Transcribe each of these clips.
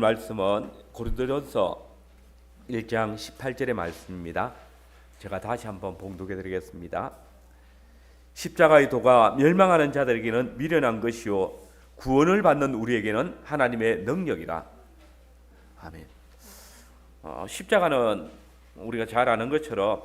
오늘 말씀은 고린도전서 1장 18절의 말씀입니다. 제가 다시 한번 봉독해 드리겠습니다. 십자가의 도가 멸망하는 자들에게는 미련한 것이요 구원을 받는 우리에게는 하나님의 능력이라. 아멘. 십자가는 우리가 잘 아는 것처럼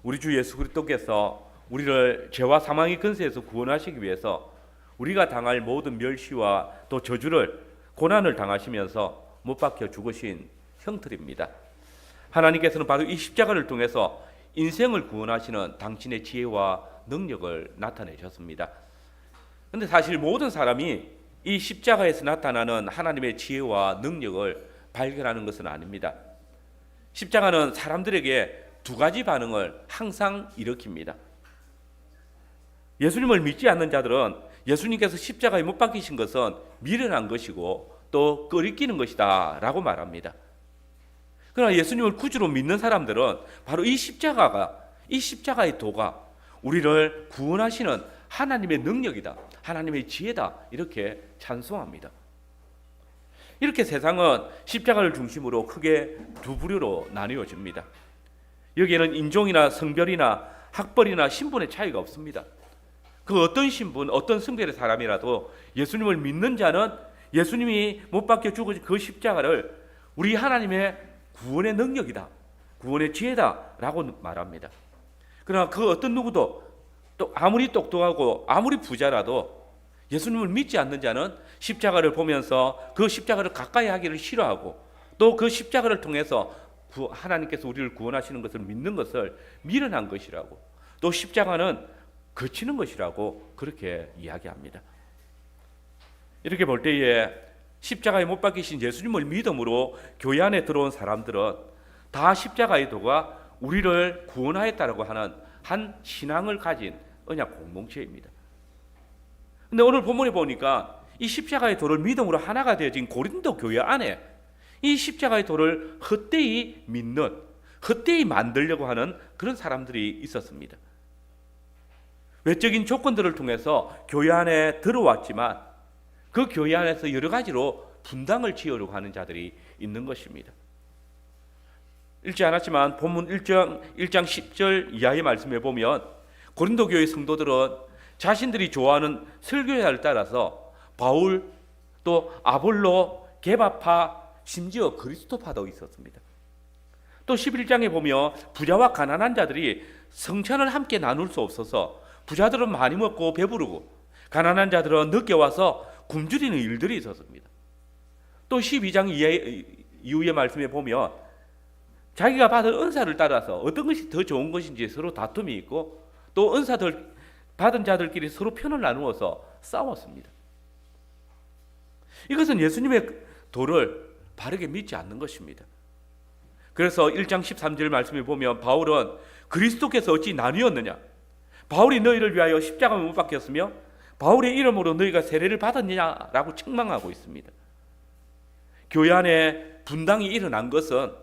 우리 주 예수 그리스도께서 우리를 죄와 사망의 근세에서 구원하시기 위해서 우리가 당할 모든 멸시와 또 저주를 고난을 당하시면서 못 박혀 죽으신 형틀입니다. 하나님께서는 바로 이 십자가를 통해서 인생을 구원하시는 당신의 지혜와 능력을 나타내셨습니다. 그런데 사실 모든 사람이 이 십자가에서 나타나는 하나님의 지혜와 능력을 발견하는 것은 아닙니다. 십자가는 사람들에게 두 가지 반응을 항상 일으킵니다. 예수님을 믿지 않는 자들은 예수님께서 십자가에 못 박히신 것은 미련한 것이고 또 끄리끼는 것이다 라고 말합니다. 그러나 예수님을 구주로 믿는 사람들은 바로 이 십자가의 도가 우리를 구원하시는 하나님의 능력이다, 하나님의 지혜다 이렇게 찬송합니다. 이렇게 세상은 십자가를 중심으로 크게 두 부류로 나뉘어집니다. 여기에는 인종이나 성별이나 학벌이나 신분의 차이가 없습니다. 그 어떤 신분, 어떤 성별의 사람이라도 예수님을 믿는 자는 예수님이 못 박혀 죽으신 그 십자가를 우리 하나님의 구원의 능력이다, 구원의 지혜다라고 말합니다. 그러나 그 어떤 누구도 또 아무리 똑똑하고 아무리 부자라도 예수님을 믿지 않는 자는 십자가를 보면서 그 십자가를 가까이 하기를 싫어하고 또 그 십자가를 통해서 하나님께서 우리를 구원하시는 것을 믿는 것을 미련한 것이라고, 또 십자가는 거치는 것이라고 그렇게 이야기합니다. 이렇게 볼 때에 십자가에 못 박히신 예수님을 믿음으로 교회 안에 들어온 사람들은 다 십자가의 도가 우리를 구원하였다라고 하는 한 신앙을 가진 언약 공동체입니다. 그런데 오늘 본문에 보니까 이 십자가의 도를 믿음으로 하나가 되어진 고린도 교회 안에 이 십자가의 도를 헛되이 믿는, 헛되이 만들려고 하는 그런 사람들이 있었습니다. 외적인 조건들을 통해서 교회 안에 들어왔지만 그 교회 안에서 여러 가지로 분당을 지으려고 하는 자들이 있는 것입니다. 읽지 않았지만 본문 1장 10절 이하의 말씀에 보면 고린도 교회 성도들은 자신들이 좋아하는 설교자를 따라서 바울, 또 아볼로, 게바파, 심지어 그리스도파도 있었습니다. 또 11장에 보면 부자와 가난한 자들이 성찬을 함께 나눌 수 없어서 부자들은 많이 먹고 배부르고 가난한 자들은 늦게 와서 굶주리는 일들이 있었습니다. 또 12장 이후의 말씀에 보면 자기가 받은 은사를 따라서 어떤 것이 더 좋은 것인지 서로 다툼이 있고 또 은사들 받은 자들끼리 서로 편을 나누어서 싸웠습니다. 이것은 예수님의 도를 바르게 믿지 않는 것입니다. 그래서 1장 13절 말씀에 보면 바울은 그리스도께서 어찌 나뉘었느냐, 바울이 너희를 위하여 십자가에 못 박혔으며 바울의 이름으로 너희가 세례를 받았느냐라고 책망하고 있습니다. 교회 안에 분당이 일어난 것은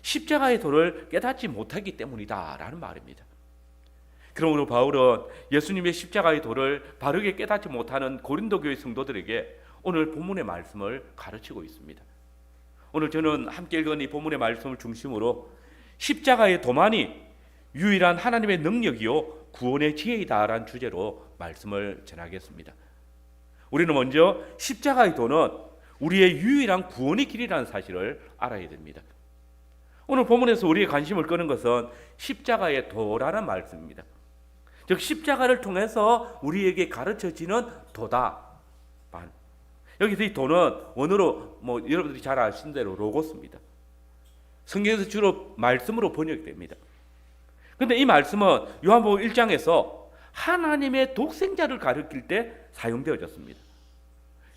십자가의 도를 깨닫지 못하기 때문이다라는 말입니다. 그러므로 바울은 예수님의 십자가의 도를 바르게 깨닫지 못하는 고린도 교회 성도들에게 오늘 본문의 말씀을 가르치고 있습니다. 오늘 저는 함께 읽은 이 본문의 말씀을 중심으로 십자가의 도만이 유일한 하나님의 능력이요 구원의 지혜이다라는 주제로 말씀을 전하겠습니다. 우리는 먼저 십자가의 도는 우리의 유일한 구원의 길이라는 사실을 알아야 됩니다. 오늘 본문에서 우리의 관심을 끄는 것은 십자가의 도라는 말씀입니다. 즉 십자가를 통해서 우리에게 가르쳐지는 도다. 여기서 이 도는 원어로 여러분들이 잘 아시는 대로 로고스입니다. 성경에서 주로 말씀으로 번역됩니다. 그런데 이 말씀은 요한복음 1장에서 하나님의 독생자를 가리킬 때 사용되어졌습니다.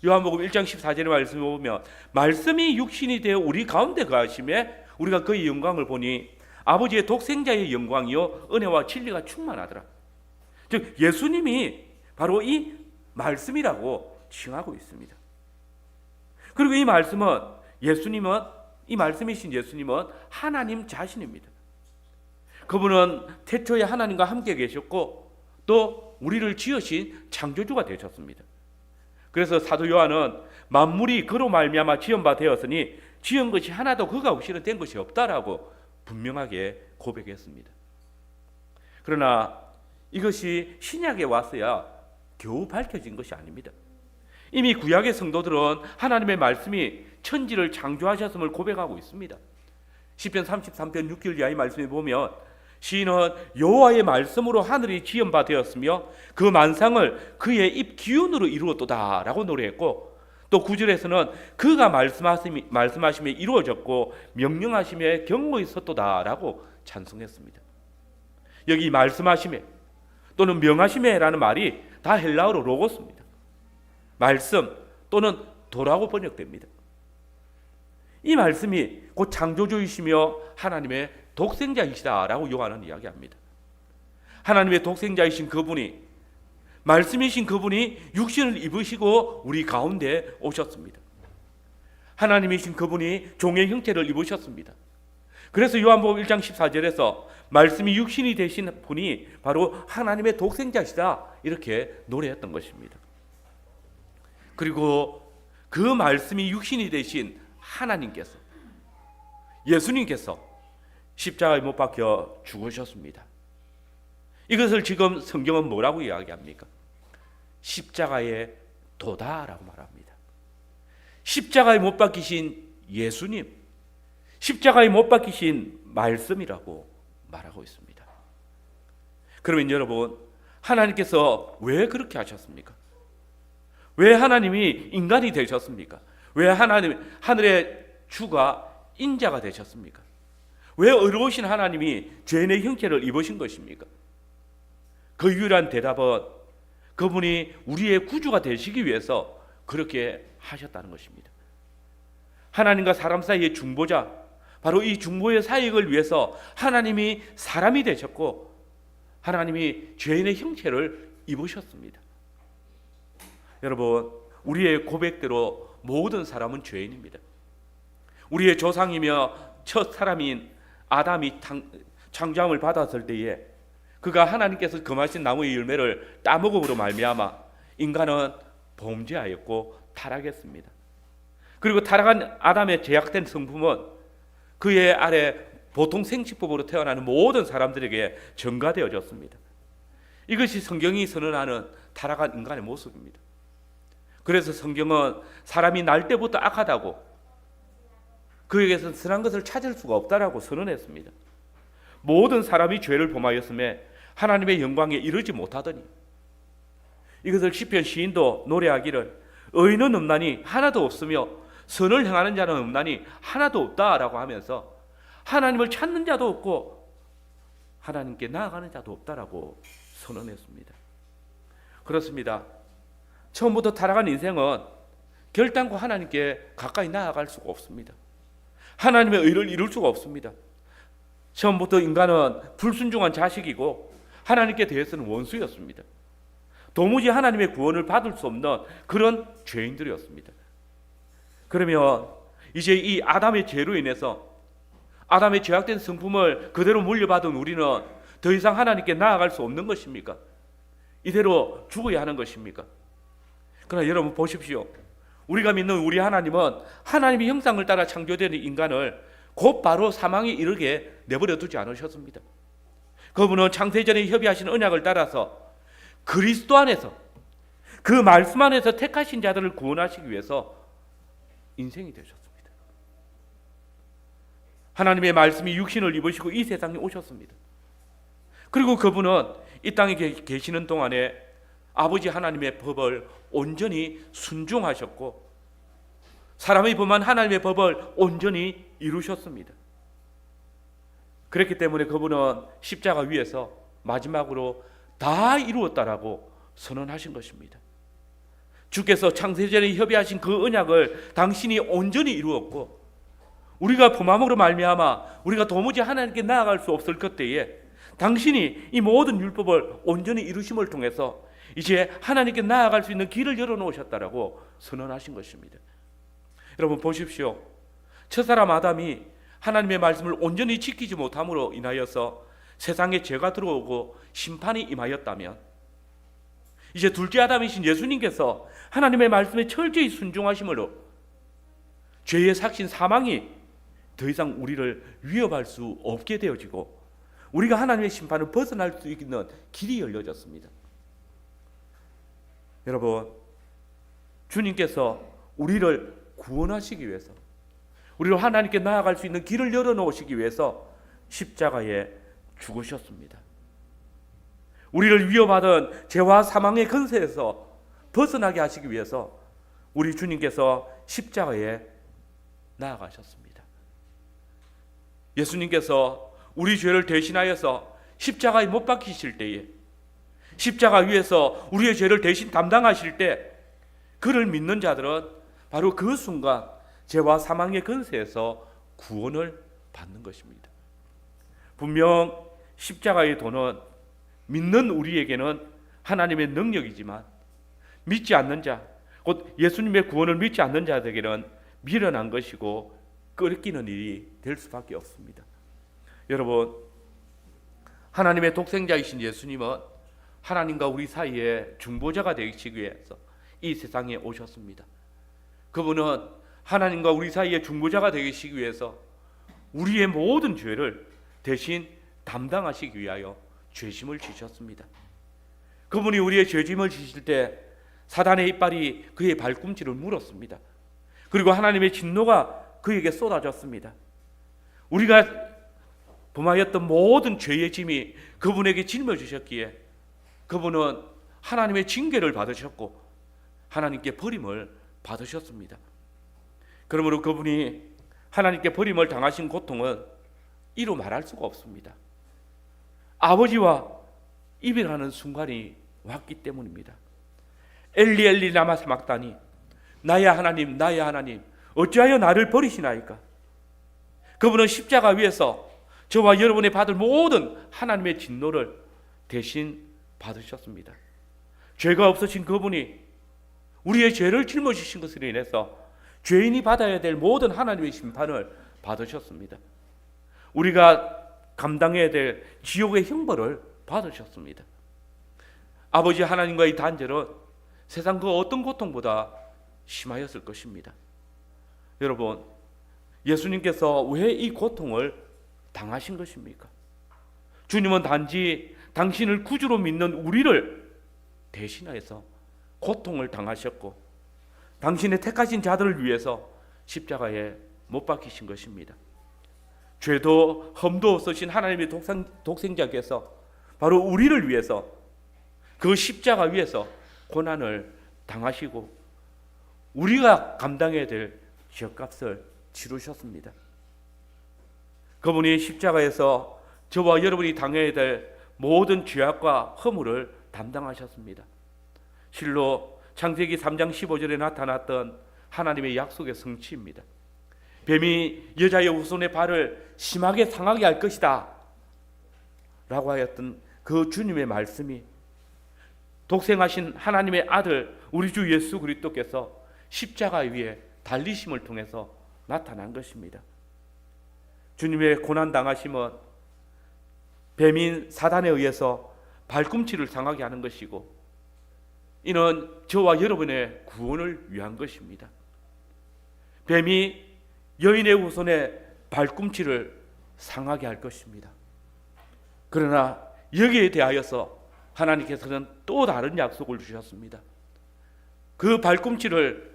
요한복음 1장 14절의 말씀을 보면 말씀이 육신이 되어 우리 가운데 거하심에 우리가 그의 영광을 보니 아버지의 독생자의 영광이요 은혜와 진리가 충만하더라. 즉 예수님이 바로 이 말씀이라고 칭하고 있습니다. 그리고 이 말씀이신 예수님은 하나님 자신입니다. 그분은 태초에 하나님과 함께 계셨고 또 우리를 지으신 창조주가 되셨습니다. 그래서 사도 요한은 만물이 그로 말미암아 지은 바 되었으니 지은 것이 하나도 그가 없이는 된 것이 없다라고 분명하게 고백했습니다. 그러나 이것이 신약에 와서야 겨우 밝혀진 것이 아닙니다. 이미 구약의 성도들은 하나님의 말씀이 천지를 창조하셨음을 고백하고 있습니다. 시편 33편 6절 이하의 말씀에 보면 시인은 여호와의 말씀으로 하늘이 지은 바 되었으며 그 만상을 그의 입 기운으로 이루었도다 라고 노래했고, 또 9절에서는 그가 말씀하심에 이루어졌고 명령하심에 경고히 섰도다 라고 찬송했습니다. 여기 말씀하심에 또는 명하심에 라는 말이 다 헬라어로 로고스입니다. 말씀 또는 도라고 번역됩니다. 이 말씀이 곧 창조주이시며 하나님의 독생자이시다라고 요한은 이야기합니다. 하나님의 독생자이신 그분이, 말씀이신 그분이 육신을 입으시고 우리 가운데 오셨습니다. 하나님이신 그분이 종의 형체를 입으셨습니다. 그래서 요한복음 1장 14절에서 말씀이 육신이 되신 분이 바로 하나님의 독생자시다 이렇게 노래했던 것입니다. 그리고 그 말씀이 육신이 되신 하나님께서, 예수님께서 십자가에 못 박혀 죽으셨습니다. 이것을 지금 성경은 뭐라고 이야기합니까? 십자가의 도다라고 말합니다. 십자가에 못 박히신 예수님, 십자가에 못 박히신 말씀이라고 말하고 있습니다. 그러면 여러분, 하나님께서 왜 그렇게 하셨습니까? 왜 하나님이 인간이 되셨습니까? 왜 하늘의 주가 인자가 되셨습니까? 왜 의로우신 하나님이 죄인의 형체를 입으신 것입니까? 그 유일한 대답은 그분이 우리의 구주가 되시기 위해서 그렇게 하셨다는 것입니다. 하나님과 사람 사이의 중보자, 바로 이 중보의 사역을 위해서 하나님이 사람이 되셨고 하나님이 죄인의 형체를 입으셨습니다. 여러분, 우리의 고백대로 모든 사람은 죄인입니다. 우리의 조상이며 첫 사람인 아담이 창조함을 받았을 때에 그가 하나님께서 금하신 나무의 열매를 따먹음으로 말미암아 인간은 범죄하였고 타락했습니다. 그리고 타락한 아담의 제약된 성품은 그의 아래 보통 생식법으로 태어나는 모든 사람들에게 전가되어졌습니다. 이것이 성경이 선언하는 타락한 인간의 모습입니다. 그래서 성경은 사람이 날 때부터 악하다고, 그에게서 선한 것을 찾을 수가 없다라고 선언했습니다. 모든 사람이 죄를 범하였음에 하나님의 영광에 이르지 못하더니, 이것을 시편 시인도 노래하기를 의인은 없나니 하나도 없으며 선을 행하는 자는 없나니 하나도 없다라고 하면서 하나님을 찾는 자도 없고 하나님께 나아가는 자도 없다라고 선언했습니다. 그렇습니다. 처음부터 타락한 인생은 결단코 하나님께 가까이 나아갈 수가 없습니다. 하나님의 의를 이룰 수가 없습니다. 처음부터 인간은 불순종한 자식이고 하나님께 대해서는 원수였습니다. 도무지 하나님의 구원을 받을 수 없는 그런 죄인들이었습니다. 그러면 이제 이 아담의 죄로 인해서 아담의 죄악된 성품을 그대로 물려받은 우리는 더 이상 하나님께 나아갈 수 없는 것입니까? 이대로 죽어야 하는 것입니까? 그러나 여러분 보십시오. 우리가 믿는 우리 하나님은 하나님의 형상을 따라 창조된 인간을 곧바로 사망에 이르게 내버려 두지 않으셨습니다. 그분은 창세전에 협의하신 언약을 따라서 그리스도 안에서, 그 말씀 안에서 택하신 자들을 구원하시기 위해서 인생이 되셨습니다. 하나님의 말씀이 육신을 입으시고 이 세상에 오셨습니다. 그리고 그분은 이 땅에 계시는 동안에 아버지 하나님의 법을 온전히 순종하셨고 사람이 범한 하나님의 법을 온전히 이루셨습니다. 그렇기 때문에 그분은 십자가 위에서 마지막으로 다 이루었다라고 선언하신 것입니다. 주께서 창세전에 협의하신 그 언약을 당신이 온전히 이루었고 우리가 범함으로 말미암아 우리가 도무지 하나님께 나아갈 수 없을 그때에 당신이 이 모든 율법을 온전히 이루심을 통해서 이제 하나님께 나아갈 수 있는 길을 열어놓으셨다라고 선언하신 것입니다. 여러분 보십시오. 첫사람 아담이 하나님의 말씀을 온전히 지키지 못함으로 인하여서 세상에 죄가 들어오고 심판이 임하였다면 이제 둘째 아담이신 예수님께서 하나님의 말씀에 철저히 순종하심으로 죄의 삭신 사망이 더 이상 우리를 위협할 수 없게 되어지고 우리가 하나님의 심판을 벗어날 수 있는 길이 열려졌습니다. 여러분, 주님께서 우리를 구원하시기 위해서, 우리를 하나님께 나아갈 수 있는 길을 열어놓으시기 위해서 십자가에 죽으셨습니다. 우리를 위협하던 죄와 사망의 근세에서 벗어나게 하시기 위해서 우리 주님께서 십자가에 나아가셨습니다. 예수님께서 우리 죄를 대신하여서 십자가에 못 박히실 때에, 십자가 위에서 우리의 죄를 대신 담당하실 때 그를 믿는 자들은 바로 그 순간 죄와 사망의 근세에서 구원을 받는 것입니다. 분명 십자가의 도는 믿는 우리에게는 하나님의 능력이지만 믿지 않는 자, 곧 예수님의 구원을 믿지 않는 자들에게는 미련한 것이고 끓기는 일이 될 수밖에 없습니다. 여러분, 하나님의 독생자이신 예수님은 하나님과 우리 사이에 중보자가 되시기 위해서 이 세상에 오셨습니다. 그분은 하나님과 우리 사이에 중보자가 되시기 위해서 우리의 모든 죄를 대신 담당하시기 위하여 죄짐을 지셨습니다. 그분이 우리의 죄짐을 지실 때 사단의 이빨이 그의 발꿈치를 물었습니다. 그리고 하나님의 진노가 그에게 쏟아졌습니다. 우리가 범하였던 모든 죄의 짐이 그분에게 짊어지셨기에 그분은 하나님의 징계를 받으셨고 하나님께 버림을 받으셨습니다. 그러므로 그분이 하나님께 버림을 당하신 고통은 이루 말할 수가 없습니다. 아버지와 이별하는 순간이 왔기 때문입니다. 엘리 엘리 라마 사막다니, 나의 하나님 나의 하나님 어찌하여 나를 버리시나이까. 그분은 십자가 위에서 저와 여러분이 받을 모든 하나님의 진노를 대신 받으셨습니다. 죄가 없으신 그분이 우리의 죄를 짊어지신 것으로 인해서 죄인이 받아야 될 모든 하나님의 심판을 받으셨습니다. 우리가 감당해야 될 지옥의 형벌을 받으셨습니다. 아버지 하나님과의 단절은 세상 그 어떤 고통보다 심하였을 것입니다. 여러분, 예수님께서 왜 이 고통을 당하신 것입니까? 주님은 단지 당신을 구주로 믿는 우리를 대신하여서 고통을 당하셨고 당신의 택하신 자들을 위해서 십자가에 못 박히신 것입니다. 죄도 험도 없으신 하나님의 독생자께서 바로 우리를 위해서 그 십자가 위에서 고난을 당하시고 우리가 감당해야 될 죄값을 치르셨습니다. 그분이 십자가에서 저와 여러분이 당해야 될 모든 죄악과 허물을 담당하셨습니다. 실로 창세기 3장 15절에 나타났던 하나님의 약속의 성취입니다. 뱀이 여자의 후손의 발을 심하게 상하게 할 것이다 라고 하였던 그 주님의 말씀이 독생하신 하나님의 아들 우리 주 예수 그리스도께서 십자가 위에 달리심을 통해서 나타난 것입니다. 주님의 고난당하심은 뱀인 사단에 의해서 발꿈치를 상하게 하는 것이고 이는 저와 여러분의 구원을 위한 것입니다. 뱀이 여인의 후손의 발꿈치를 상하게 할 것입니다. 그러나 여기에 대하여서 하나님께서는 또 다른 약속을 주셨습니다. 그 발꿈치를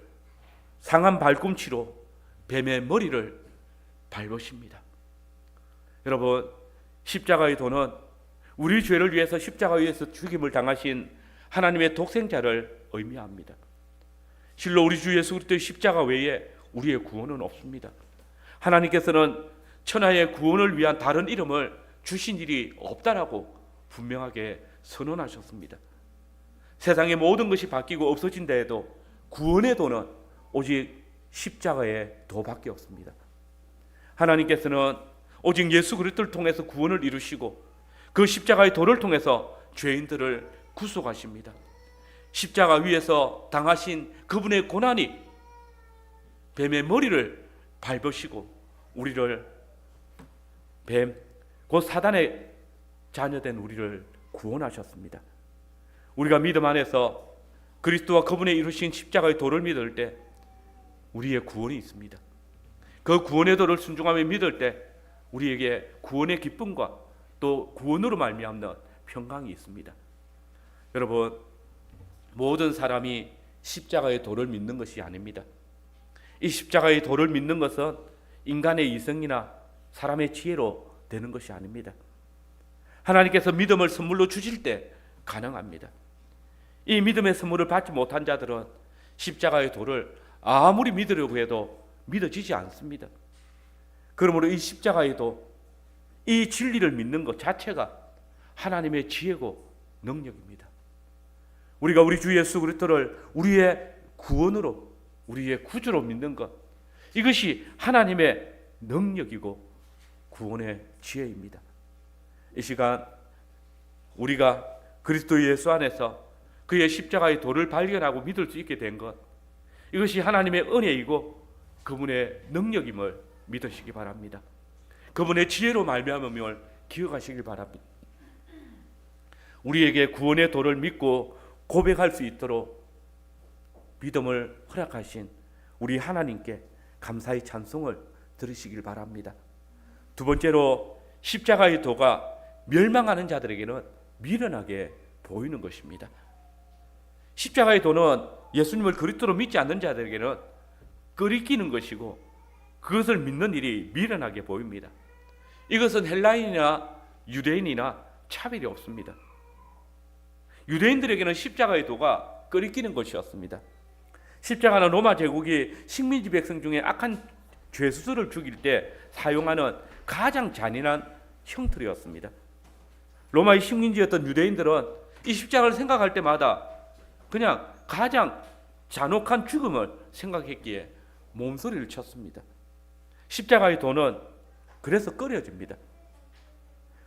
상한 발꿈치로 뱀의 머리를 밟으십니다. 여러분, 십자가의 도는 우리 죄를 위해서 십자가 위에서 죽임을 당하신 하나님의 독생자를 의미합니다. 실로 우리 주 예수 그리스도의 십자가 외에 우리의 구원은 없습니다. 하나님께서는 천하의 구원을 위한 다른 이름을 주신 일이 없다라고 분명하게 선언하셨습니다. 세상의 모든 것이 바뀌고 없어진다 해도 구원의 도는 오직 십자가의 도밖에 없습니다. 하나님께서는 오직 예수 그리스도를 통해서 구원을 이루시고 그 십자가의 도를 통해서 죄인들을 구속하십니다. 십자가 위에서 당하신 그분의 고난이 뱀의 머리를 밟으시고 우리를 뱀, 곧 사단의 자녀된 우리를 구원하셨습니다. 우리가 믿음 안에서 그리스도와 그분의 이루신 십자가의 도를 믿을 때 우리의 구원이 있습니다. 그 구원의 도를 순종하며 믿을 때 우리에게 구원의 기쁨과 또 구원으로 말미암는 평강이 있습니다. 여러분, 모든 사람이 십자가의 도를 믿는 것이 아닙니다. 이 십자가의 도를 믿는 것은 인간의 이성이나 사람의 지혜로 되는 것이 아닙니다. 하나님께서 믿음을 선물로 주실 때 가능합니다. 이 믿음의 선물을 받지 못한 자들은 십자가의 도를 아무리 믿으려고 해도 믿어지지 않습니다. 그러므로 이 십자가의 도, 이 진리를 믿는 것 자체가 하나님의 지혜고 능력입니다. 우리가 우리 주 예수 그리스도를 우리의 구원으로, 우리의 구주로 믿는 것, 이것이 하나님의 능력이고 구원의 지혜입니다. 이 시간 우리가 그리스도 예수 안에서 그의 십자가의 도를 발견하고 믿을 수 있게 된 것, 이것이 하나님의 은혜이고 그분의 능력임을 믿으시기 바랍니다. 그분의 지혜로 말미암음을 기억하시길 바랍니다. 우리에게 구원의 도를 믿고 고백할 수 있도록 믿음을 허락하신 우리 하나님께 감사의 찬송을 들으시길 바랍니다. 두 번째로, 십자가의 도가 멸망하는 자들에게는 미련하게 보이는 것입니다. 십자가의 도는 예수님을 그리스도로 믿지 않는 자들에게는 끓이기는 것이고 그것을 믿는 일이 미련하게 보입니다. 이것은 헬라인이나 유대인이나 차별이 없습니다. 유대인들에게는 십자가의 도가 끓이기는 것이었습니다. 십자가는 로마 제국이 식민지 백성 중에 악한 죄수들을 죽일 때 사용하는 가장 잔인한 형틀이었습니다. 로마의 식민지였던 유대인들은 이 십자가를 생각할 때마다 그냥 가장 잔혹한 죽음을 생각했기에 몸소리를 쳤습니다. 십자가의 도는 그래서 끓여집니다.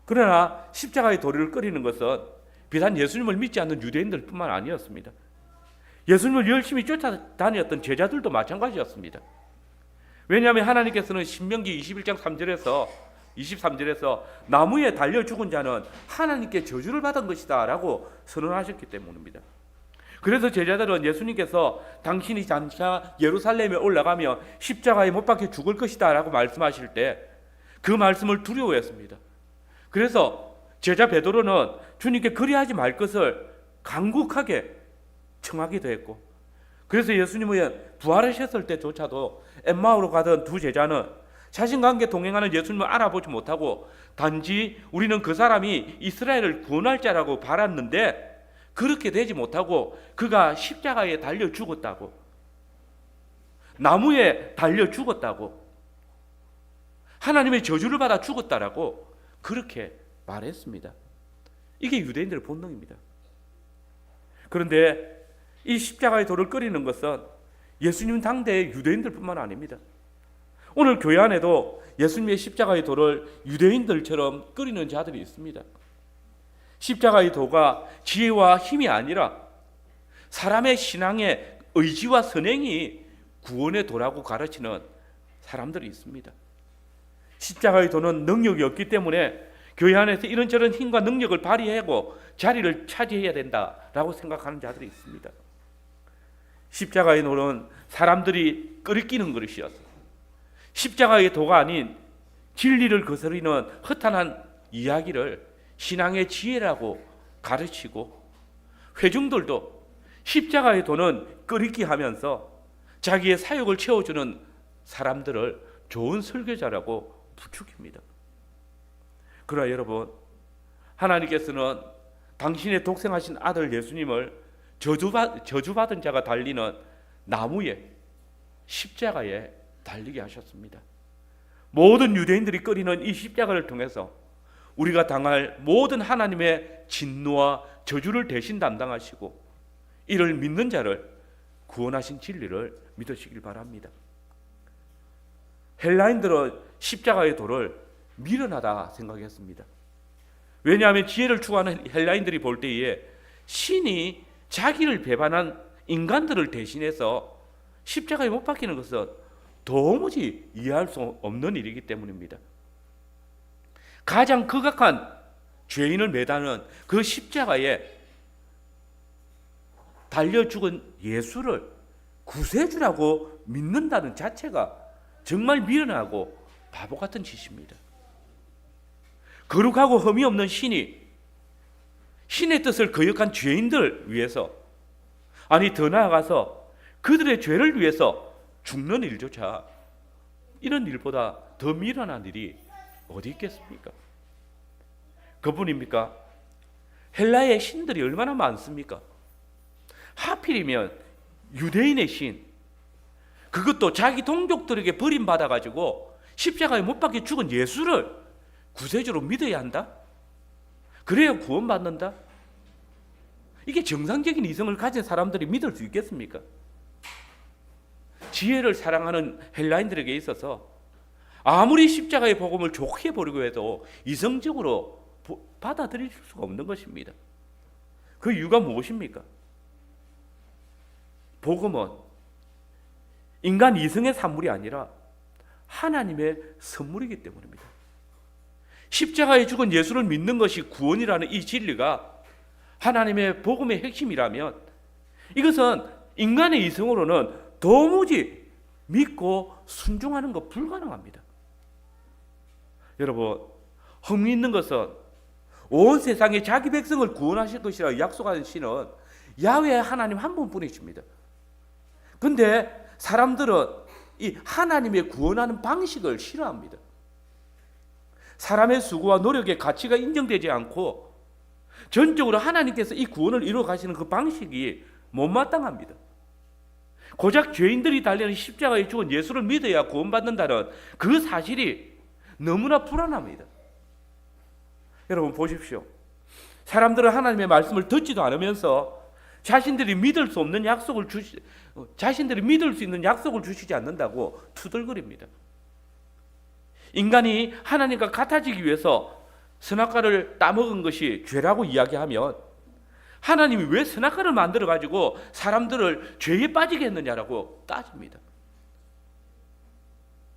그러나 십자가의 도를 끓이는 것은 비단 예수님을 믿지 않는 유대인들뿐만 아니었습니다. 예수님을 열심히 쫓아다녔던 제자들도 마찬가지였습니다. 왜냐하면 하나님께서는 신명기 21장 23절에서 나무에 달려 죽은 자는 하나님께 저주를 받은 것이다 라고 선언하셨기 때문입니다. 그래서 제자들은 예수님께서 당신이 장차 예루살렘에 올라가며 십자가에 못 박혀 죽을 것이다 라고 말씀하실 때 그 말씀을 두려워했습니다. 그래서 제자 베드로는 주님께 그리하지 말 것을 간곡하게 청하기도 했고, 그래서 예수님이 부활하셨을 때조차도 엠마오로 가던 두 제자는 자신과 함께 동행하는 예수님을 알아보지 못하고 단지 우리는 그 사람이 이스라엘을 구원할 자라고 바랐는데 그렇게 되지 못하고 그가 십자가에 달려 죽었다고, 나무에 달려 죽었다고, 하나님의 저주를 받아 죽었다라고 그렇게 말했습니다. 이게 유대인들의 본능입니다. 그런데 이 십자가의 돌을 끓이는 것은 예수님 당대의 유대인들뿐만 아닙니다. 오늘 교회 안에도 예수님의 십자가의 돌을 유대인들처럼 끓이는 자들이 있습니다. 십자가의 도가 지혜와 힘이 아니라 사람의 신앙의 의지와 선행이 구원의 도라고 가르치는 사람들이 있습니다. 십자가의 도는 능력이 없기 때문에 교회 안에서 이런저런 힘과 능력을 발휘하고 자리를 차지해야 된다라고 생각하는 자들이 있습니다. 십자가의 도는 사람들이 끓이기는 그릇이어서 십자가의 도가 아닌 진리를 거스르는 허탄한 이야기를 신앙의 지혜라고 가르치고, 회중들도 십자가의 도는 끓이기 하면서 자기의 사역을 채워주는 사람들을 좋은 설교자라고 부추깁니다. 그러나 여러분, 하나님께서는 당신의 독생하신 아들 예수님을 저주받은 자가 달리는 나무에, 십자가에 달리게 하셨습니다. 모든 유대인들이 끓이는 이 십자가를 통해서 우리가 당할 모든 하나님의 진노와 저주를 대신 담당하시고 이를 믿는 자를 구원하신 진리를 믿으시길 바랍니다. 헬라인들은 십자가의 도를 미련하다 생각했습니다. 왜냐하면 지혜를 추구하는 헬라인들이 볼 때에 신이 자기를 배반한 인간들을 대신해서 십자가에 못 박히는 것은 도무지 이해할 수 없는 일이기 때문입니다. 가장 극악한 죄인을 매다는 그 십자가에 달려 죽은 예수를 구세주라고 믿는다는 자체가 정말 미련하고 바보 같은 짓입니다. 거룩하고 흠이 없는 신이 신의 뜻을 거역한 죄인들 위해서, 아니 더 나아가서 그들의 죄를 위해서 죽는 일조차, 이런 일보다 더 미련한 일이 어디 있겠습니까? 그뿐입니까? 헬라의 신들이 얼마나 많습니까? 하필이면 유대인의 신, 그것도 자기 동족들에게 버림받아가지고 십자가에 못 박혀 죽은 예수를 구세주로 믿어야 한다? 그래야 구원받는다? 이게 정상적인 이성을 가진 사람들이 믿을 수 있겠습니까? 지혜를 사랑하는 헬라인들에게 있어서 아무리 십자가의 복음을 좋게 보려고 해도 이성적으로 받아들일 수가 없는 것입니다. 그 이유가 무엇입니까? 복음은 인간 이성의 산물이 아니라 하나님의 선물이기 때문입니다. 십자가에 죽은 예수를 믿는 것이 구원이라는 이 진리가 하나님의 복음의 핵심이라면 이것은 인간의 이성으로는 도무지 믿고 순종하는 것 불가능합니다. 여러분, 흠이 있는 것은 온 세상에 자기 백성을 구원하실 것이라 약속하는 신은 야훼 하나님 한 분뿐이십니다. 근데 사람들은 이 하나님의 구원하는 방식을 싫어합니다. 사람의 수고와 노력의 가치가 인정되지 않고 전적으로 하나님께서 이 구원을 이루어 가시는 그 방식이 못마땅합니다. 고작 죄인들이 달리는 십자가에 죽은 예수를 믿어야 구원받는다는 그 사실이 너무나 불안합니다. 여러분 보십시오. 사람들은 하나님의 말씀을 듣지도 않으면서 자신들이 믿을 수 없는 약속을 자신들이 믿을 수 있는 약속을 주시지 않는다고 투덜거립니다. 인간이 하나님과 같아지기 위해서 선악과를 따먹은 것이 죄라고 이야기하면 하나님이 왜 선악과를 만들어 가지고 사람들을 죄에 빠지게 했느냐라고 따집니다.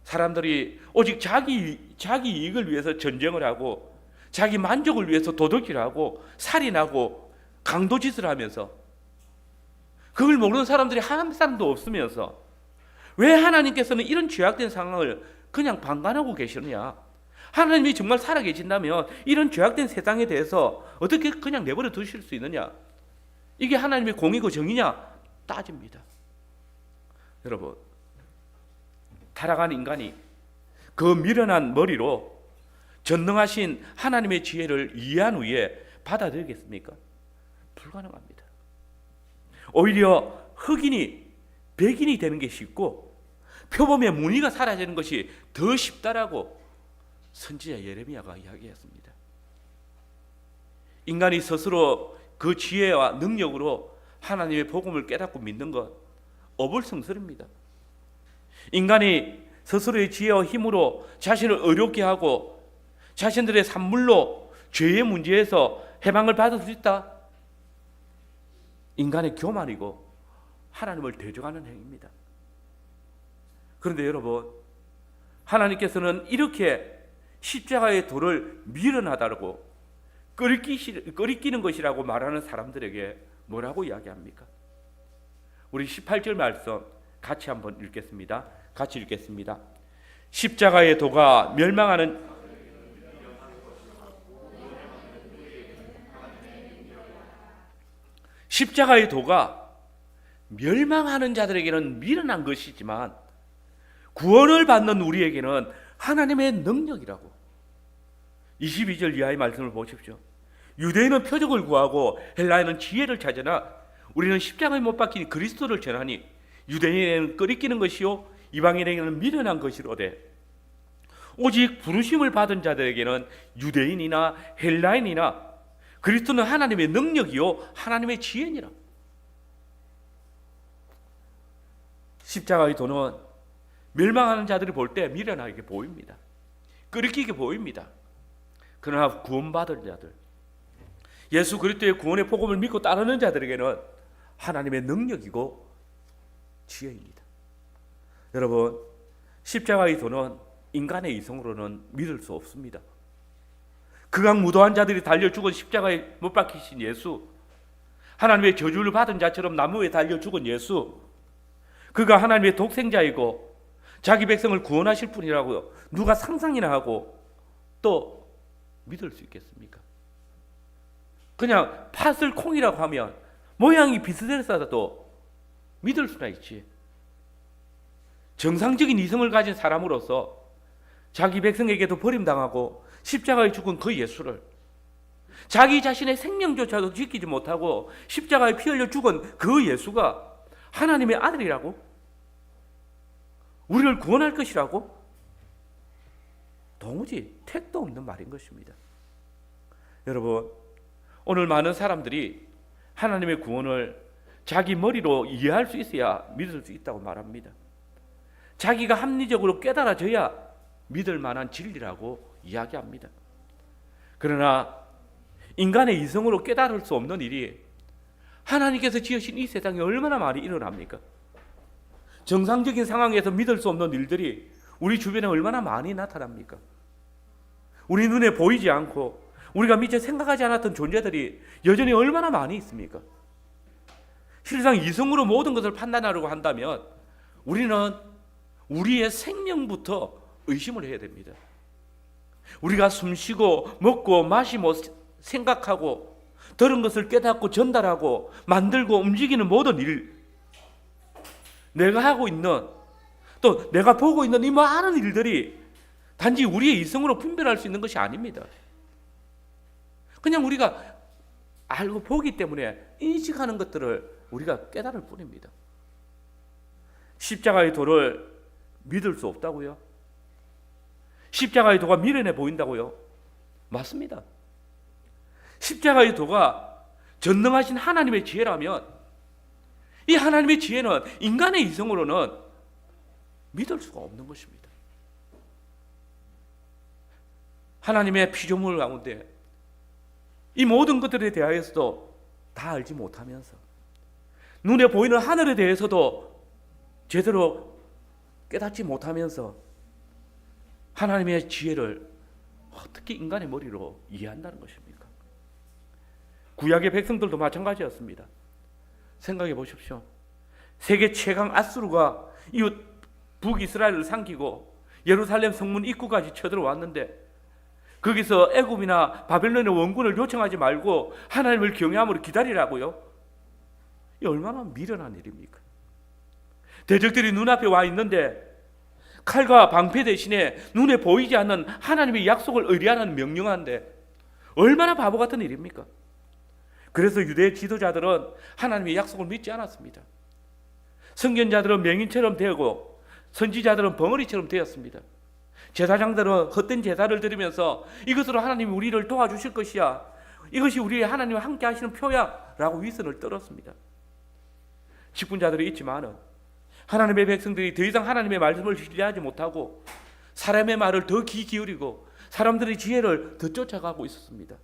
사람들이 오직 자기 이익을 위해서 전쟁을 하고 자기 만족을 위해서 도둑질을 하고 살인하고 강도짓을 하면서 그걸 모르는 사람들이 한 사람도 없으면서 왜 하나님께서는 이런 죄악된 상황을 그냥 방관하고 계시느냐? 하나님이 정말 살아계신다면 이런 죄악된 세상에 대해서 어떻게 그냥 내버려 두실 수 있느냐? 이게 하나님의 공의고 정의냐? 따집니다. 여러분, 타락한 인간이 그 미련한 머리로 전능하신 하나님의 지혜를 이해한 후에 받아들이겠습니까? 불가능합니다. 오히려 흑인이 백인이 되는 게 쉽고 표범의 무늬가 사라지는 것이 더 쉽다라고 선지자 예레미야가 이야기했습니다. 인간이 스스로 그 지혜와 능력으로 하나님의 복음을 깨닫고 믿는 것 어불성설입니다. 인간이 스스로의 지혜와 힘으로 자신을 의롭게 하고 자신들의 산물로 죄의 문제에서 해방을 받을 수 있다. 인간의 교만이고 하나님을 대적하는 행위입니다. 그런데 여러분, 하나님께서는 이렇게 십자가의 도를 미련하다고 끄리끼는 것이라고 말하는 사람들에게 뭐라고 이야기합니까? 우리 18절 말씀 같이 한번 읽겠습니다. 같이 읽겠습니다. 십자가의 도가 멸망하는 십자가의 도가 멸망하는 자들에게는 미련한 것이지만 구원을 받는 우리에게는 하나님의 능력이라고. 22절 이하의 말씀을 보십시오. 유대인은 표적을 구하고 헬라인은 지혜를 찾으나 우리는 십자가에 못 박힌 그리스도를 전하니 유대인에게는 끄리끼는 것이요 이방인에게는 미련한 것이로되 오직 부르심을 받은 자들에게는 유대인이나 헬라인이나 그리스도는 하나님의 능력이요 하나님의 지혜니라. 십자가의 도는 멸망하는 자들이 볼 때 미련하게 보입니다. 끄리끼게 보입니다. 그러나 구원받을 자들, 예수 그리스도의 구원의 복음을 믿고 따르는 자들에게는 하나님의 능력이고 지혜입니다. 여러분, 십자가의 도는 인간의 이성으로는 믿을 수 없습니다. 극악무도한 자들이 달려 죽은 십자가에 못 박히신 예수, 하나님의 저주를 받은 자처럼 나무에 달려 죽은 예수, 그가 하나님의 독생자이고 자기 백성을 구원하실 분이라고요. 누가 상상이나 하고 또 믿을 수 있겠습니까? 그냥 팥을 콩이라고 하면 모양이 비슷해서도 믿을 수나 있지. 정상적인 이성을 가진 사람으로서 자기 백성에게도 버림당하고 십자가에 죽은 그 예수를, 자기 자신의 생명조차도 지키지 못하고 십자가에 피 흘려 죽은 그 예수가 하나님의 아들이라고? 우리를 구원할 것이라고? 도무지 택도 없는 말인 것입니다. 여러분, 오늘 많은 사람들이 하나님의 구원을 자기 머리로 이해할 수 있어야 믿을 수 있다고 말합니다. 자기가 합리적으로 깨달아져야 믿을 만한 진리라고 이야기합니다. 그러나 인간의 이성으로 깨달을 수 없는 일이 하나님께서 지으신 이 세상에 얼마나 많이 일어납니까? 정상적인 상황에서 믿을 수 없는 일들이 우리 주변에 얼마나 많이 나타납니까? 우리 눈에 보이지 않고 우리가 미처 생각하지 않았던 존재들이 여전히 얼마나 많이 있습니까? 실상 이성으로 모든 것을 판단하려고 한다면 우리는 우리의 생명부터 의심을 해야 됩니다. 우리가 숨쉬고 먹고 마시고 생각하고 들은 것을 깨닫고 전달하고 만들고 움직이는 모든 일, 내가 하고 있는, 또 내가 보고 있는 이 많은 일들이 단지 우리의 이성으로 분별할 수 있는 것이 아닙니다. 그냥 우리가 알고 보기 때문에 인식하는 것들을 우리가 깨달을 뿐입니다. 십자가의 도를 믿을 수 없다고요? 십자가의 도가 미련해 보인다고요? 맞습니다. 십자가의 도가 전능하신 하나님의 지혜라면 이 하나님의 지혜는 인간의 이성으로는 믿을 수가 없는 것입니다. 하나님의 피조물 가운데 이 모든 것들에 대하여서도 다 알지 못하면서 눈에 보이는 하늘에 대해서도 제대로 깨닫지 못하면서 하나님의 지혜를 어떻게 인간의 머리로 이해한다는 것입니까? 구약의 백성들도 마찬가지였습니다. 생각해 보십시오. 세계 최강 아수르가 이웃 북이스라엘을 삼키고 예루살렘 성문 입구까지 쳐들어왔는데 거기서 애굽이나 바벨론의 원군을 요청하지 말고 하나님을 경외함으로 기다리라고요? 이 얼마나 미련한 일입니까? 대적들이 눈앞에 와 있는데 칼과 방패 대신에 눈에 보이지 않는 하나님의 약속을 의뢰하는 명령하는데 얼마나 바보 같은 일입니까? 그래서 유대 지도자들은 하나님의 약속을 믿지 않았습니다. 선견자들은 맹인처럼 되고 선지자들은 벙어리처럼 되었습니다. 제사장들은 헛된 제사를 드리면서 이것으로 하나님이 우리를 도와주실 것이야, 이것이 우리 하나님과 함께 하시는 표야 라고 위선을 떨었습니다. 직분자들이 있지만 하나님의 백성들이 더 이상 하나님의 말씀을 신뢰하지 못하고 사람의 말을 더 귀 기울이고 사람들의 지혜를 더 쫓아가고 있었습니다.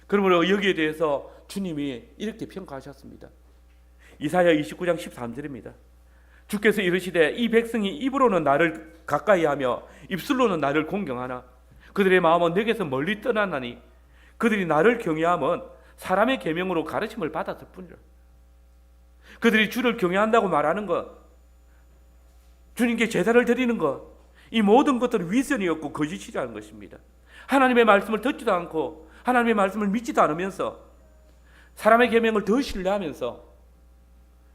그러므로 여기에 대해서 주님이 이렇게 평가하셨습니다. 이사야 29장 13절입니다. 주께서 이르시되 이 백성이 입으로는 나를 가까이하며 입술로는 나를 공경하나 그들의 마음은 내게서 멀리 떠나나니 그들이 나를 경외함은 사람의 계명으로 가르침을 받았을 뿐이라. 그들이 주를 경외한다고 말하는 것, 주님께 제사를 드리는 것, 이 모든 것들은 위선이었고 거짓이라는 것입니다. 하나님의 말씀을 듣지도 않고 하나님의 말씀을 믿지도 않으면서 사람의 계명을 더 신뢰하면서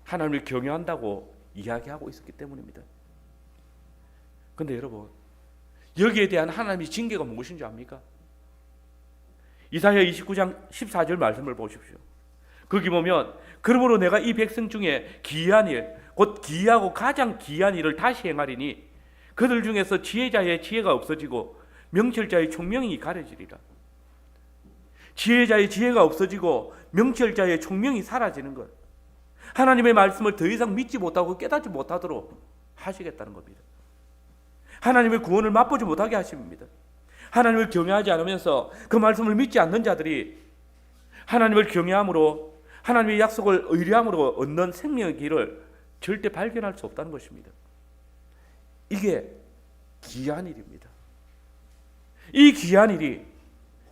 하나님을 경외한다고 이야기하고 있었기 때문입니다. 그런데 여러분, 여기에 대한 하나님의 징계가 무엇인지 압니까? 이사야 29장 14절 말씀을 보십시오. 거기 보면 그러므로 내가 이 백성 중에 기이한 일, 곧 기이하고 가장 기이한 일을 다시 행하리니 그들 중에서 지혜자의 지혜가 없어지고 명철자의 총명이 가려지리라. 지혜자의 지혜가 없어지고 명철자의 총명이 사라지는 것, 하나님의 말씀을 더 이상 믿지 못하고 깨닫지 못하도록 하시겠다는 겁니다. 하나님의 구원을 맛보지 못하게 하십니다. 하나님을 경외하지 않으면서 그 말씀을 믿지 않는 자들이 하나님을 경외함으로 하나님의 약속을 의뢰함으로 얻는 생명의 길을 절대 발견할 수 없다는 것입니다. 이게 기이한 일입니다. 이 기이한 일이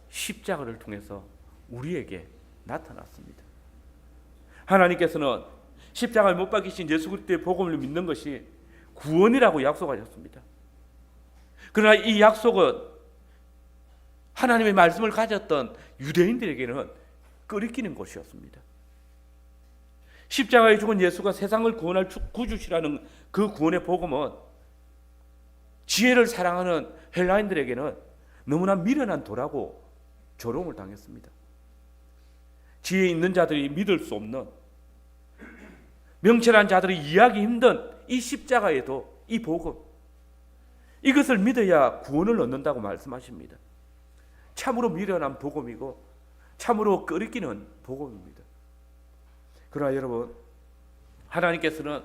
십자가를 통해서 우리에게 나타났습니다. 하나님께서는 십자가에 못 박히신 예수 그리스도의 복음을 믿는 것이 구원이라고 약속하셨습니다. 그러나 이 약속은 하나님의 말씀을 가졌던 유대인들에게는 끄리끼는 것이었습니다. 십자가에 죽은 예수가 세상을 구원할 구주시라는 그 구원의 복음은 지혜를 사랑하는 헬라인들에게는 너무나 미련한 도라고 조롱을 당했습니다. 지혜 있는 자들이 믿을 수 없는, 명철한 자들이 이해하기 힘든 이 십자가에도 이 복음, 이것을 믿어야 구원을 얻는다고 말씀하십니다. 참으로 미련한 복음이고 참으로 끄리끼는 복음입니다. 그러나 여러분, 하나님께서는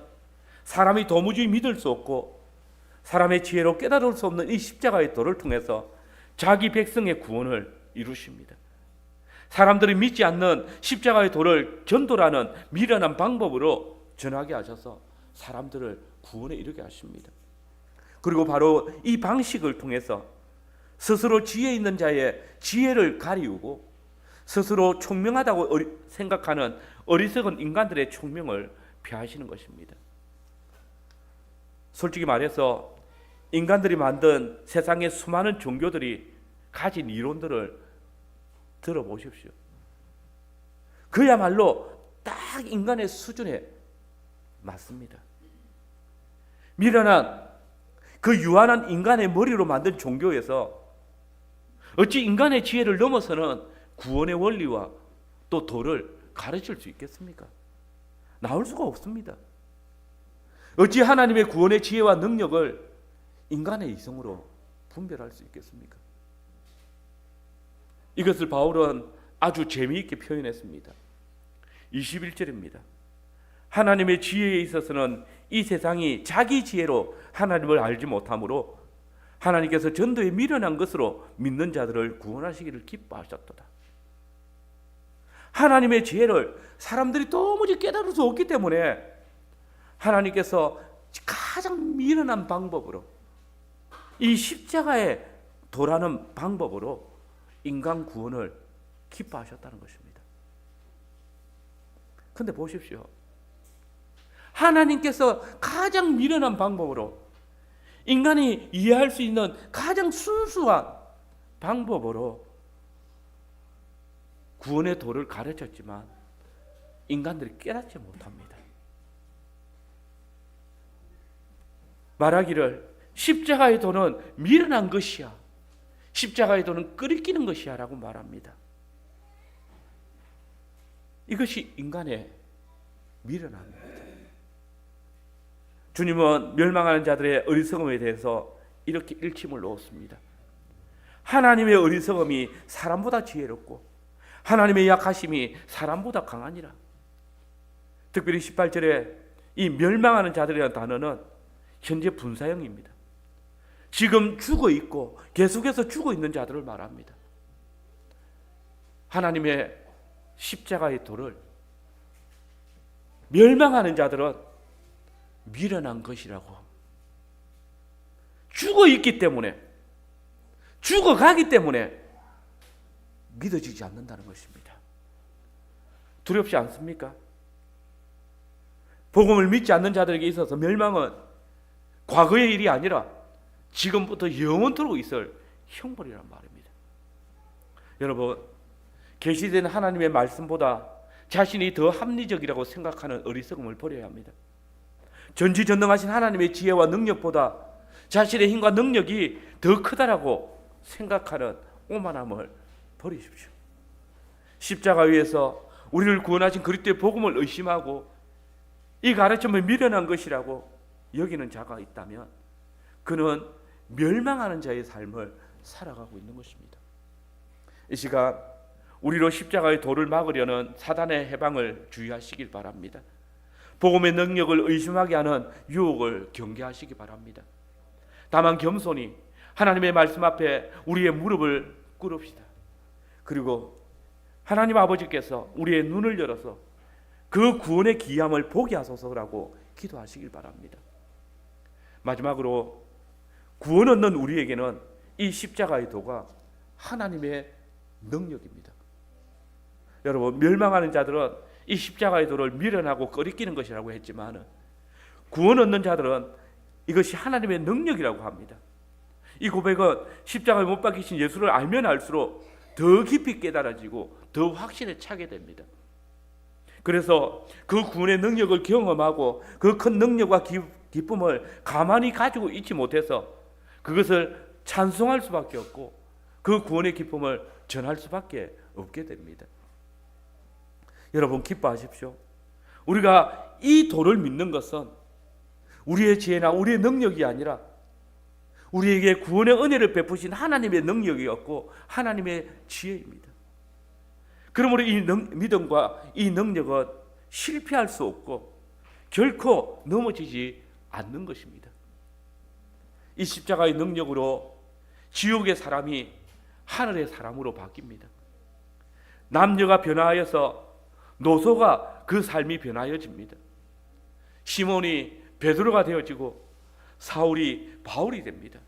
사람이 도무지 믿을 수 없고 사람의 지혜로 깨달을 수 없는 이 십자가의 도를 통해서 자기 백성의 구원을 이루십니다. 사람들이 믿지 않는 십자가의 도를 전도라는 미련한 방법으로 전하게 하셔서 사람들을 구원에 이르게 하십니다. 그리고 바로 이 방식을 통해서 스스로 지혜 있는 자의 지혜를 가리우고 스스로 총명하다고 생각하는 어리석은 인간들의 총명을 폐하시는 것입니다. 솔직히 말해서 인간들이 만든 세상의 수많은 종교들이 가진 이론들을 들어보십시오. 그야말로 딱 인간의 수준에 맞습니다. 미련한 그 유한한 인간의 머리로 만든 종교에서 어찌 인간의 지혜를 넘어서는 구원의 원리와 또 도를 가르칠 수 있겠습니까? 나올 수가 없습니다. 어찌 하나님의 구원의 지혜와 능력을 인간의 이성으로 분별할 수 있겠습니까? 이것을 바울은 아주 재미있게 표현했습니다. 21절입니다. 하나님의 지혜에 있어서는 이 세상이 자기 지혜로 하나님을 알지 못하므로 하나님께서 전도에 미련한 것으로 믿는 자들을 구원하시기를 기뻐하셨도다. 하나님의 지혜를 사람들이 도무지 깨달을 수 없기 때문에 하나님께서 가장 미련한 방법으로 이 십자가에 도라는 방법으로 인간 구원을 기뻐하셨다는 것입니다. 그런데 보십시오. 하나님께서 가장 미련한 방법으로 인간이 이해할 수 있는 가장 순수한 방법으로 구원의 도를 가르쳤지만 인간들이 깨닫지 못합니다. 말하기를 십자가의 도는 미련한 것이야, 십자가의 도는 끄리끼는 것이야 라고 말합니다. 이것이 인간의 미련함입니다. 주님은 멸망하는 자들의 어리석음에 대해서 이렇게 일침을 놓았습니다. 하나님의 어리석음이 사람보다 지혜롭고 하나님의 약하심이 사람보다 강하니라. 특별히 18절에 이 멸망하는 자들이라는 단어는 현재 분사형입니다. 지금 죽어 있고 계속해서 죽어 있는 자들을 말합니다. 하나님의 십자가의 도를 멸망하는 자들은 미련한 것이라고, 죽어 있기 때문에, 죽어가기 때문에 믿어지지 않는다는 것입니다. 두렵지 않습니까? 복음을 믿지 않는 자들에게 있어서 멸망은 과거의 일이 아니라 지금부터 영원토록 있을 형벌이란 말입니다. 여러분, 계시된 하나님의 말씀보다 자신이 더 합리적이라고 생각하는 어리석음을 버려야 합니다. 전지전능하신 하나님의 지혜와 능력보다 자신의 힘과 능력이 더 크다라고 생각하는 오만함을 버리십시오. 십자가 위에서 우리를 구원하신 그리스도의 복음을 의심하고 이 가르침을 미련한 것이라고 여기는 자가 있다면 그는 멸망하는 자의 삶을 살아가고 있는 것입니다. 이 시간 우리로 십자가의 도를 막으려는 사단의 해방을 주의하시길 바랍니다. 복음의 능력을 의심하게 하는 유혹을 경계하시기 바랍니다. 다만 겸손히 하나님의 말씀 앞에 우리의 무릎을 꿇읍시다. 그리고 하나님 아버지께서 우리의 눈을 열어서 그 구원의 귀함을 보게 하소서라고 기도하시길 바랍니다. 마지막으로 구원 얻는 우리에게는 이 십자가의 도가 하나님의 능력입니다. 여러분, 멸망하는 자들은 이 십자가의 도를 미련하고 꺼리끼는 것이라고 했지만 구원 얻는 자들은 이것이 하나님의 능력이라고 합니다. 이 고백은 십자가에 못 박히신 예수를 알면 알수록 더 깊이 깨달아지고 더 확신에 차게 됩니다. 그래서 그 구원의 능력을 경험하고 그 큰 능력과 기쁨을 가만히 가지고 있지 못해서 그것을 찬송할 수밖에 없고 그 구원의 기쁨을 전할 수밖에 없게 됩니다. 여러분 기뻐하십시오. 우리가 이 도를 믿는 것은 우리의 지혜나 우리의 능력이 아니라 우리에게 구원의 은혜를 베푸신 하나님의 능력이었고 하나님의 지혜입니다. 그러므로 이 믿음과 이 능력은 실패할 수 없고 결코 넘어지지 않는 것입니다. 이 십자가의 능력으로 지옥의 사람이 하늘의 사람으로 바뀝니다. 남녀가 변화하여서 노소가 그 삶이 변하여집니다. 시몬이 베드로가 되어지고 사울이 바울이 됩니다.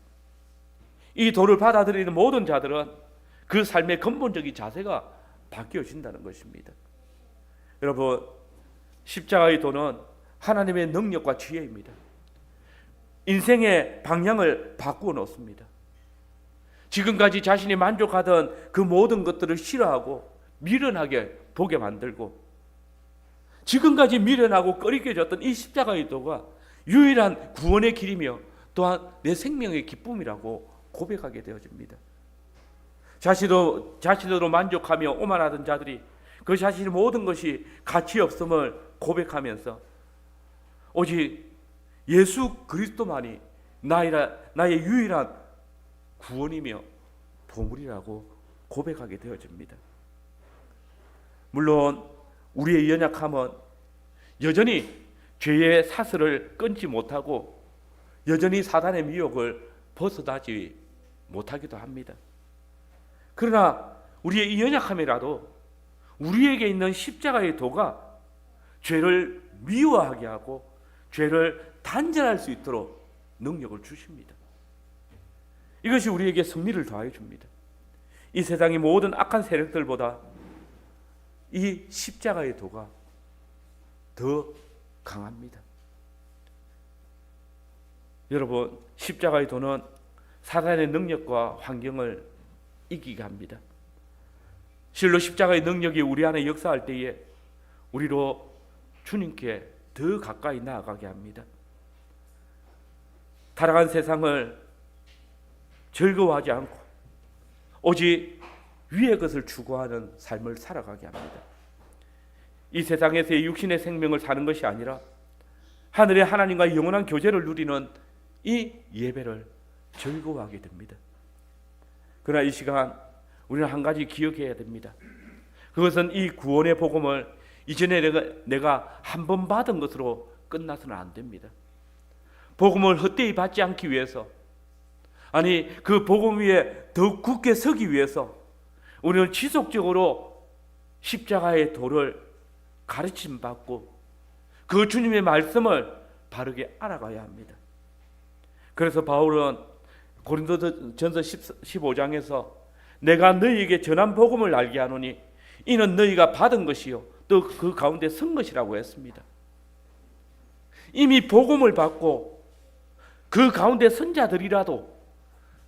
이 도를 받아들이는 모든 자들은 그 삶의 근본적인 자세가 바뀌어진다는 것입니다. 여러분, 십자가의 도는 하나님의 능력과 지혜입니다. 인생의 방향을 바꾸어 놓습니다. 지금까지 자신이 만족하던 그 모든 것들을 싫어하고 미련하게 보게 만들고 지금까지 미련하고 꺼리껴졌던 이 십자가의 도가 유일한 구원의 길이며 또한 내 생명의 기쁨이라고 고백하게 되어집니다. 자신으로 만족하며 오만하던 자들이 그 자신의 모든 것이 가치 없음을 고백하면서 오직 예수 그리스도만이 나의 유일한 구원이며 보물이라고 고백하게 되어집니다. 물론 우리의 연약함은 여전히 죄의 사슬을 끊지 못하고 여전히 사단의 미혹을 벗어나지 못하기도 합니다. 그러나 우리의 이 연약함이라도 우리에게 있는 십자가의 도가 죄를 미워하게 하고 죄를 단절할 수 있도록 능력을 주십니다. 이것이 우리에게 승리를 더하여 줍니다. 이 세상의 모든 악한 세력들보다 이 십자가의 도가 더 강합니다. 여러분, 십자가의 도는 사단의 능력과 환경을 이기게 합니다. 실로 십자가의 능력이 우리 안에 역사할 때에 우리로 주님께 더 가까이 나아가게 합니다. 타락한 세상을 즐거워하지 않고 오직 위의 것을 추구하는 삶을 살아가게 합니다. 이 세상에서의 육신의 생명을 사는 것이 아니라 하늘의 하나님과 영원한 교제를 누리는 이 예배를 즐거워하게 됩니다. 그러나 이 시간 우리는 한 가지 기억해야 됩니다. 그것은 이 구원의 복음을 이전에 내가 한 번 받은 것으로 끝나서는 안 됩니다. 복음을 헛되이 받지 않기 위해서, 아니 그 복음 위에 더 굳게 서기 위해서 우리는 지속적으로 십자가의 도를 가르침 받고 그 주님의 말씀을 바르게 알아가야 합니다. 그래서 바울은 고린도전서 15장에서 내가 너희에게 전한 복음을 알게 하노니 이는 너희가 받은 것이요 또 그 가운데 선 것이라고 했습니다. 이미 복음을 받고 그 가운데 선자들이라도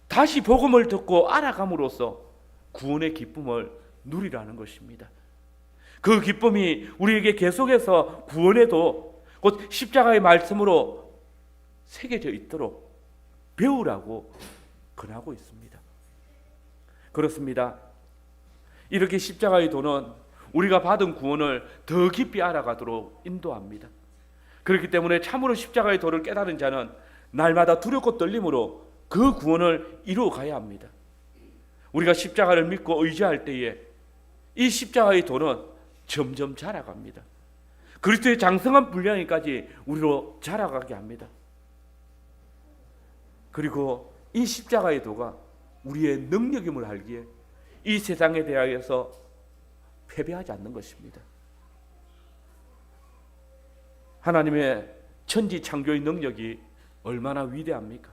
다시 복음을 듣고 알아감으로써 구원의 기쁨을 누리라는 것입니다. 그 기쁨이 우리에게 계속해서 구원에도 곧 십자가의 말씀으로 새겨져 있도록 배우라고 권하고 있습니다. 그렇습니다. 이렇게 십자가의 도는 우리가 받은 구원을 더 깊이 알아가도록 인도합니다. 그렇기 때문에 참으로 십자가의 도를 깨달은 자는 날마다 두렵고 떨림으로 그 구원을 이루어 가야 합니다. 우리가 십자가를 믿고 의지할 때에 이 십자가의 도는 점점 자라갑니다. 그리스도의 장성한 분량에까지 우리로 자라가게 합니다. 그리고 이 십자가의 도가 우리의 능력임을 알기에 이 세상에 대하여서 패배하지 않는 것입니다. 하나님의 천지 창조의 능력이 얼마나 위대합니까?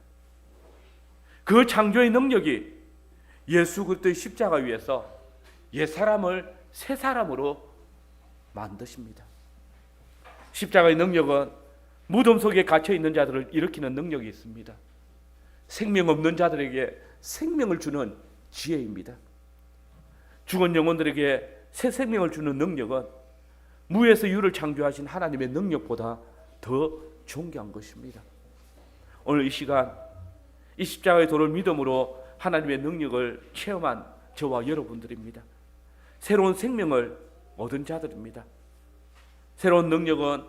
그 창조의 능력이 예수 그리스도의 십자가 위에서 옛사람을 새 사람으로 만드십니다. 십자가의 능력은 무덤 속에 갇혀 있는 자들을 일으키는 능력이 있습니다. 생명 없는 자들에게 생명을 주는 지혜입니다. 죽은 영혼들에게 새 생명을 주는 능력은 무에서 유를 창조하신 하나님의 능력보다 더 존귀한 것입니다. 오늘 이 시간 이 십자가의 도를 믿음으로 하나님의 능력을 체험한 저와 여러분들입니다. 새로운 생명을 얻은 자들입니다. 새로운 능력은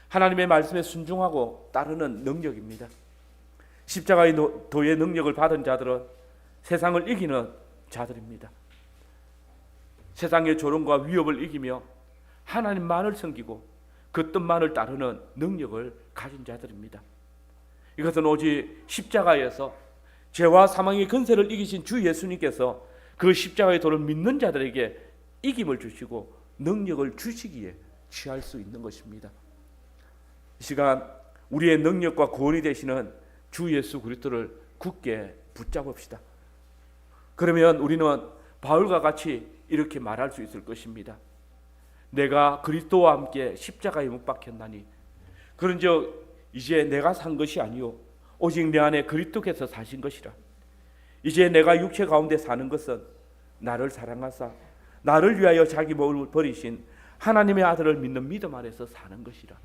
하나님의 말씀에 순종하고 따르는 능력입니다. 십자가의 도의 능력을 받은 자들은 세상을 이기는 자들입니다. 세상의 조롱과 위협을 이기며 하나님만을 섬기고 그 뜻만을 따르는 능력을 가진 자들입니다. 이것은 오직 십자가에서 죄와 사망의 근세를 이기신 주 예수님께서 그 십자가의 도를 믿는 자들에게 이김을 주시고 능력을 주시기에 취할 수 있는 것입니다. 이 시간 우리의 능력과 구원이 되시는 주 예수 그리스도를 굳게 붙잡읍시다. 그러면 우리는 바울과 같이 이렇게 말할 수 있을 것입니다. 내가 그리스도와 함께 십자가에 못 박혔나니 그런즉 이제 내가 산 것이 아니요 오직 내 안에 그리스도께서 사신 것이라. 이제 내가 육체 가운데 사는 것은 나를 사랑하사 나를 위하여 자기 몸을 버리신 하나님의 아들을 믿는 믿음 안에서 사는 것이라.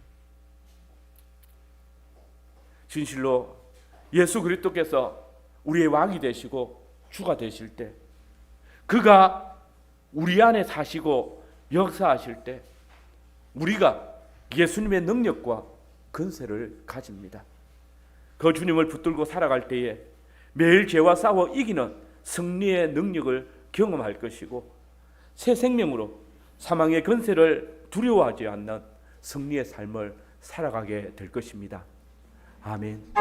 진실로 예수 그리스도께서 우리의 왕이 되시고 주가 되실 때 그가 우리 안에 사시고 역사하실 때 우리가 예수님의 능력과 근세를 가집니다. 그 주님을 붙들고 살아갈 때에 매일 죄와 싸워 이기는 승리의 능력을 경험할 것이고 새 생명으로 사망의 근세를 두려워하지 않는 승리의 삶을 살아가게 될 것입니다. 아멘.